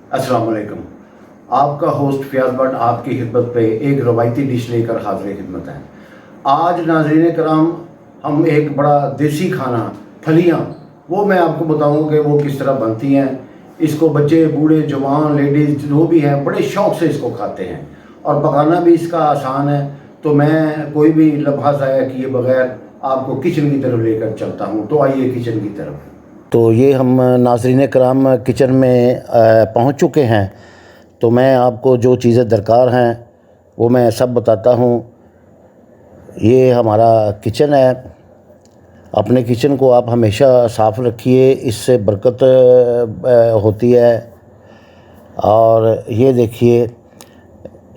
अस्सलाम वालेकुम। आपका होस्ट फयाज भट्ट आपकी खिदमत पे एक रवायती डिश लेकर हाजिर खिदमत है। आज नाज़रीन कराम हम एक बड़ा देसी खाना फलियाँ वो मैं आपको बताऊँ कि वो किस तरह बनती हैं। इसको बच्चे बूढ़े जवान लेडीज़ जो भी हैं बड़े शौक़ से इसको खाते हैं और पकाना भी इसका आसान है। तो मैं कोई भी लम्हा ज़ाया किए बगैर आपको किचन की तरफ लेकर चलता हूँ। तो आइए किचन की तरफ। तो ये हम नाज़रीन कराम किचन में पहुँच चुके हैं। तो मैं आपको जो चीज़ें दरकार हैं वो मैं सब बताता हूँ। ये हमारा किचन है। अपने किचन को आप हमेशा साफ़ रखिए, इससे बरकत होती है। और ये देखिए,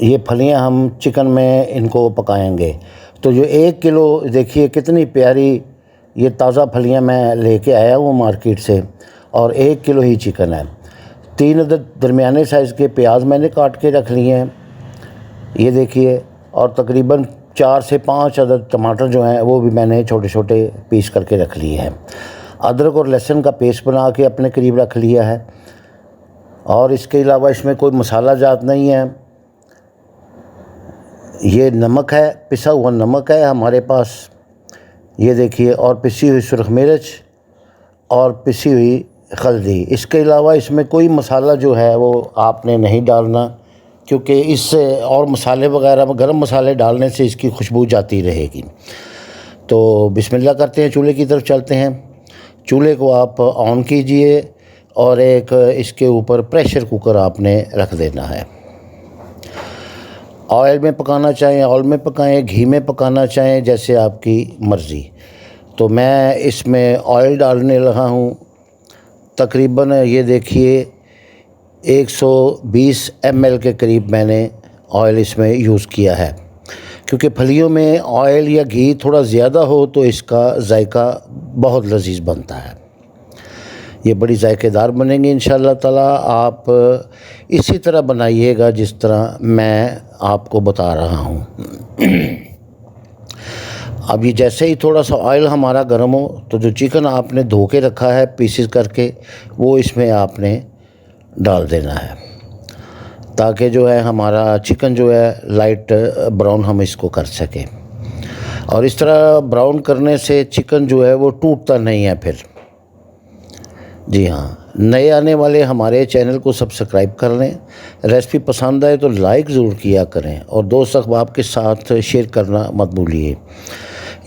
ये फलियाँ हम चिकन में इनको पकाएंगे। तो जो 1 किलो देखिए कितनी प्यारी ये ताज़ा फलियाँ मैं लेके आया हूँ मार्केट से, और 1 किलो ही चिकन है। 3 अदद दरमियाने साइज़ के प्याज मैंने काट के रख लिए हैं, ये देखिए। और तकरीबन 4 से 5 अदद टमाटर जो हैं वो भी मैंने छोटे छोटे पीस करके रख लिए हैं। अदरक और लहसुन का पेस्ट बना के अपने करीब रख लिया है। और इसके अलावा इसमें कोई मसाला जात नहीं है। ये नमक है, पिसा हुआ नमक है हमारे पास, ये देखिए। और पिसी हुई सुरख मिर्च और पिसी हुई हल्दी। इसके अलावा इसमें कोई मसाला जो है वो आपने नहीं डालना, क्योंकि इससे और मसाले वगैरह गरम मसाले डालने से इसकी खुशबू जाती रहेगी। तो बिस्मिल्लाह करते हैं, चूल्हे की तरफ चलते हैं। चूल्हे को आप ऑन कीजिए और एक इसके ऊपर प्रेशर कुकर आपने रख देना है। ऑयल में पकाना चाहें ऑयल में पकाएं, घी में पकाना चाहें, जैसे आपकी मर्ज़ी। तो मैं इसमें ऑयल डालने लगा हूँ। तकरीबन ये देखिए 120 ml के करीब मैंने ऑयल इसमें यूज़ किया है, क्योंकि फलियों में ऑयल या घी थोड़ा ज़्यादा हो तो इसका जायका बहुत लजीज बनता है। ये बड़ी जायकेदार बनेंगी इंशाअल्लाह ताला। आप इसी तरह बनाइएगा जिस तरह मैं आपको बता रहा हूँ। अब ये जैसे ही थोड़ा सा ऑयल हमारा गर्म हो तो जो चिकन आपने धो के रखा है पीसेस करके, वो इसमें आपने डाल देना है, ताकि जो है हमारा चिकन जो है लाइट ब्राउन हम इसको कर सकें। और इस तरह ब्राउन करने से चिकन जो है वो टूटता नहीं है फिर। जी हाँ, नए आने वाले हमारे चैनल को सब्सक्राइब कर लें। रेसिपी पसंद आए तो लाइक ज़रूर किया करें और दोस्त अहबाब के साथ शेयर करना मत भूलिए।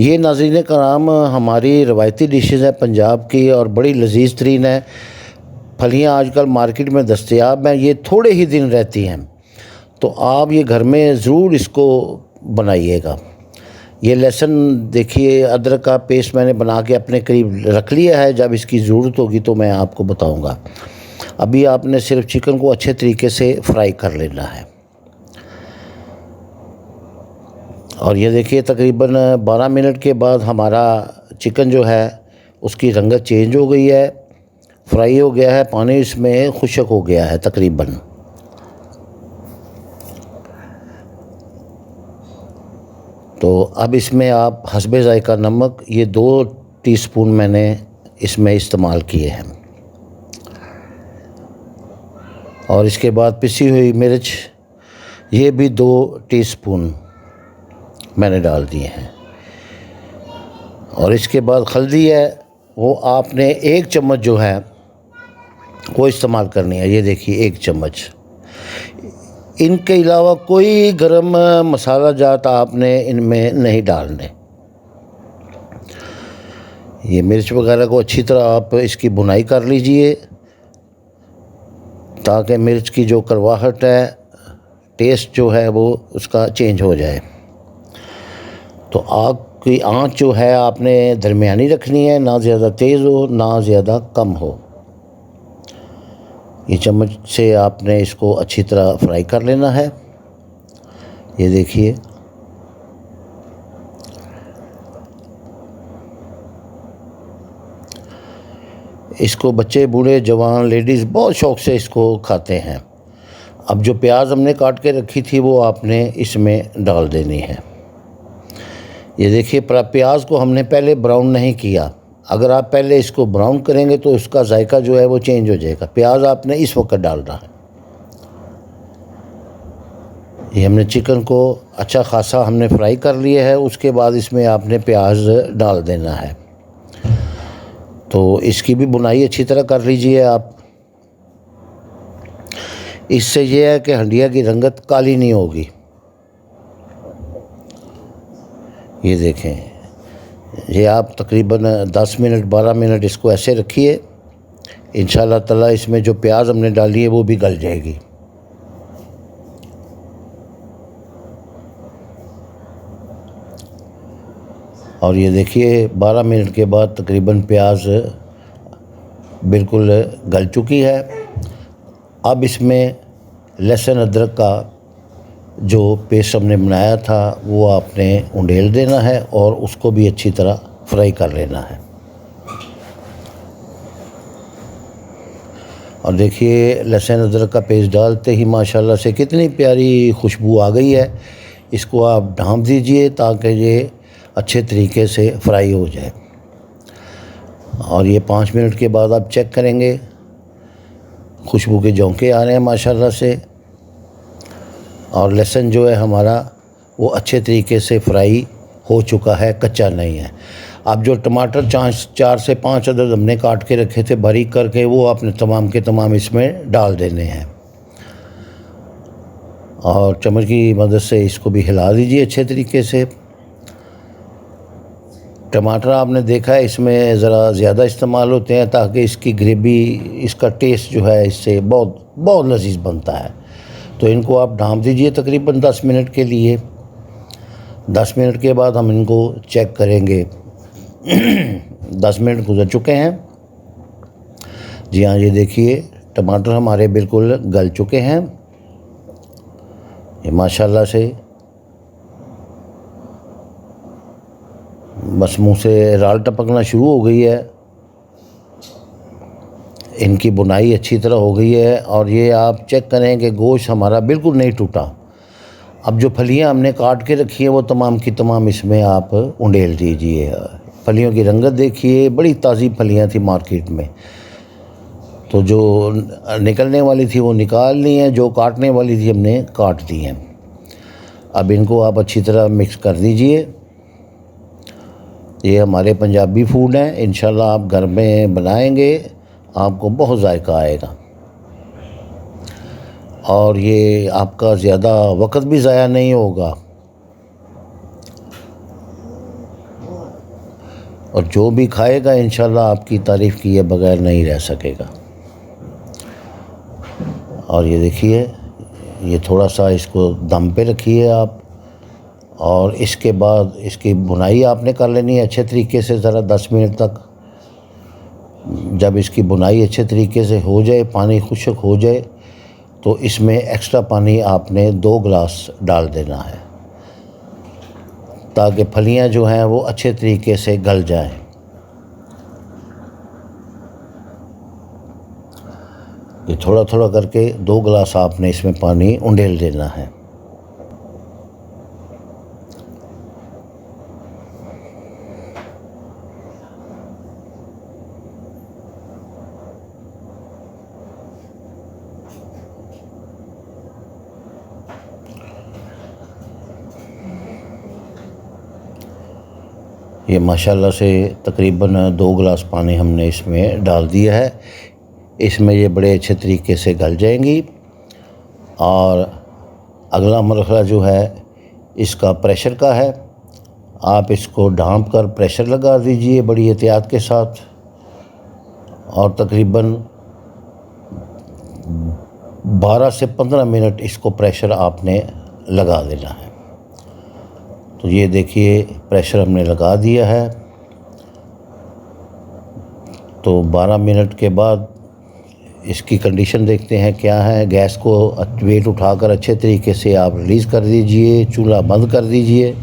ये नाज़रीन कराम हमारी रवायती डिशेस है पंजाब की और बड़ी लजीज तरीन है। फलियाँ आजकल मार्केट में दस्तयाब हैं, ये थोड़े ही दिन रहती हैं, तो आप ये घर में ज़रूर इसको बनाइएगा। ये लहसुन देखिए, अदरक का पेस्ट मैंने बना के अपने करीब रख लिया है। जब इसकी ज़रूरत होगी तो मैं आपको बताऊंगा। अभी आपने सिर्फ चिकन को अच्छे तरीके से फ्राई कर लेना है। और ये देखिए तकरीबन 12 मिनट के बाद हमारा चिकन जो है उसकी रंगत चेंज हो गई है, फ्राई हो गया है, पानी इसमें खुश्क हो गया है तकरीबन। तो अब इसमें आप हस्बे ज़ायका नमक, ये 2 टीस्पून मैंने इसमें इस्तेमाल किए हैं। और इसके बाद पिसी हुई मिर्च, ये भी 2 टीस्पून मैंने डाल दिए हैं। और इसके बाद हल्दी है, वो आपने 1 चम्मच जो है वो इस्तेमाल करनी है। ये देखिए 1 चम्मच। इनके अलावा कोई गरम मसाला जात आपने इनमें नहीं डालने। ये मिर्च वगैरह को अच्छी तरह आप इसकी भुनाई कर लीजिए, ताकि मिर्च की जो कड़वाहट है, टेस्ट जो है वो उसका चेंज हो जाए। तो आग की आंच जो है आपने दरमियानी रखनी है, ना ज़्यादा तेज़ हो ना ज़्यादा कम हो। ये चम्मच से आपने इसको अच्छी तरह फ्राई कर लेना है। ये देखिए, इसको बच्चे बूढ़े जवान लेडीज़ बहुत शौक़ से इसको खाते हैं। अब जो प्याज हमने काट के रखी थी वो आपने इसमें डाल देनी है। ये देखिए, प्याज को हमने पहले ब्राउन नहीं किया। अगर आप पहले इसको ब्राउन करेंगे तो उसका जायका जो है वो चेंज हो जाएगा। प्याज आपने इस वक्त डालना है। ये हमने चिकन को अच्छा खासा हमने फ्राई कर लिया है। उसके बाद इसमें आपने प्याज डाल देना है। तो इसकी भी बुनाई अच्छी तरह कर लीजिए आप। इससे ये है कि हंडिया की रंगत काली नहीं होगी। ये देखें, ये आप तकरीबन 10 मिनट 12 मिनट इसको ऐसे रखिए। इंशाल्लाह ताला इसमें जो प्याज हमने डाली है वो भी गल जाएगी। और ये देखिए 12 मिनट के बाद तकरीबन प्याज बिल्कुल गल चुकी है। अब इसमें लहसुन अदरक का जो पेस्ट हमने बनाया था वो आपने उंडेल देना है और उसको भी अच्छी तरह फ्राई कर लेना है। और देखिए लहसुन अदरक का पेस्ट डालते ही माशाल्लाह से कितनी प्यारी खुशबू आ गई है। इसको आप ढाँप दीजिए ताकि ये अच्छे तरीके से फ्राई हो जाए। और ये 5 मिनट के बाद आप चेक करेंगे, खुशबू के झोंके आ रहे हैं माशाल्लाह से। और लहसुन जो है हमारा वो अच्छे तरीके से फ्राई हो चुका है, कच्चा नहीं है। अब जो टमाटर 4 से 5 अदद हमने काट के रखे थे बारीक करके, वो आपने तमाम के तमाम इसमें डाल देने हैं। और चम्मच की मदद से इसको भी हिला दीजिए अच्छे तरीके से। टमाटर आपने देखा है इसमें ज़रा ज़्यादा इस्तेमाल होते हैं ताकि इसकी ग्रेवी, इसका टेस्ट जो है इससे बहुत बहुत लजीज बनता है। तो इनको आप ढाँप दीजिए तकरीबन 10 मिनट के लिए। 10 मिनट के बाद हम इनको चेक करेंगे। 10 मिनट गुजर चुके हैं। जी हाँ, ये देखिए टमाटर हमारे बिल्कुल गल चुके हैं। ये माशाल्लाह से बस मुंह से राल टपकना शुरू हो गई है। इनकी बुनाई अच्छी तरह हो गई है। और ये आप चेक करें कि गोश्त हमारा बिल्कुल नहीं टूटा। अब जो फलियां हमने काट के रखी हैं वो तमाम की तमाम इसमें आप उंडेल दीजिए। फलियों की रंगत देखिए, बड़ी ताज़ी फलियां थी मार्केट में। तो जो निकलने वाली थी वो निकाल ली हैं, जो काटने वाली थी हमने काट दी हैं। अब इनको आप अच्छी तरह मिक्स कर दीजिए। ये हमारे पंजाबी फूड हैं, इंशाल्लाह आप घर में बनाएंगे आपको बहुत जायका आएगा। और ये आपका ज़्यादा वक्त भी ज़ाया नहीं होगा। और जो भी खाएगा इंशाल्लाह आपकी तारीफ़ किए बगैर नहीं रह सकेगा। और ये देखिए, ये थोड़ा सा इसको दम पे रखिए आप। और इसके बाद इसकी बुनाई आपने कर लेनी है अच्छे तरीके से ज़रा 10 मिनट तक। जब इसकी बुनाई अच्छे तरीके से हो जाए, पानी खुश्क हो जाए, तो इसमें एक्स्ट्रा पानी आपने 2 गिलास डाल देना है ताकि फलियां जो हैं वो अच्छे तरीके से गल जाएं। ये थोड़ा थोड़ा करके 2 गिलास आपने इसमें पानी उंडेल देना है। ये माशाल्लाह से तकरीबन 2 गिलास पानी हमने इसमें डाल दिया है। इसमें ये बड़े अच्छे तरीके से गल जाएंगी। और अगला मरहला जो है इसका प्रेशर का है। आप इसको ढाँप कर प्रेशर लगा दीजिए बड़ी एहतियात के साथ। और तकरीबन 12 से 15 मिनट इसको प्रेशर आपने लगा देना है। तो ये देखिए प्रेशर हमने लगा दिया है। तो 12 मिनट के बाद इसकी कंडीशन देखते हैं क्या है। गैस को वेट उठाकर अच्छे तरीके से आप रिलीज़ कर दीजिए, चूल्हा बंद कर दीजिए।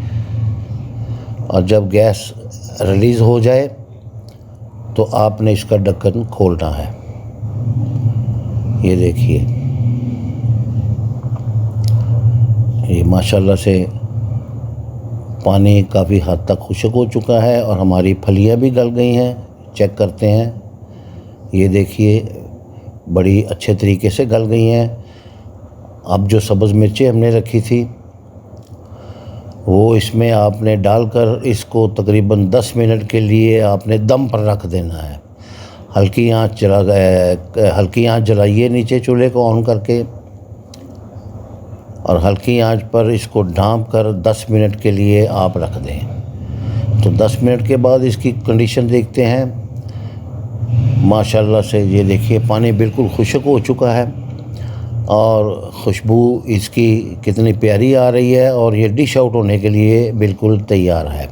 और जब गैस रिलीज़ हो जाए तो आपने इसका ढक्कन खोलना है। ये देखिए, ये माशाल्लाह से पानी काफ़ी हद तक खुश्क हो चुका है और हमारी फलियां भी गल गई हैं। चेक करते हैं। ये देखिए बड़ी अच्छे तरीके से गल गई हैं। अब जो सब्ज़ मिर्ची हमने रखी थी वो इसमें आपने डालकर इसको तकरीबन 10 मिनट के लिए आपने दम पर रख देना है। हल्की आंच जलाइए नीचे चूल्हे को ऑन करके, और हल्की आंच पर इसको ढाँप कर 10 मिनट के लिए आप रख दें। तो 10 मिनट के बाद इसकी कंडीशन देखते हैं। माशाल्लाह से ये देखिए पानी बिल्कुल खुश्क हो चुका है और खुशबू इसकी कितनी प्यारी आ रही है, और ये डिश आउट होने के लिए बिल्कुल तैयार है।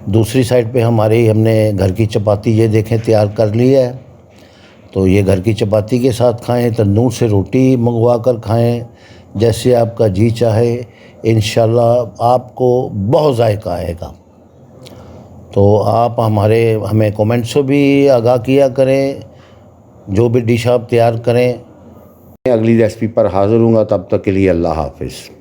दूसरी साइड पे हमने घर की चपाती ये देखें तैयार कर ली है। तो ये घर की चपाती के साथ खाएं, तंदूर से रोटी मंगवा कर खाएं, जैसे आपका जी चाहे। इंशाल्लाह आपको बहुत जायका आएगा। तो आप हमें कमेंट से भी आगाह किया करें, जो भी डिश आप तैयार करें। अगली रेसिपी पर हाज़िर हूँगा, तब तक के लिए अल्लाह हाफ़िज़।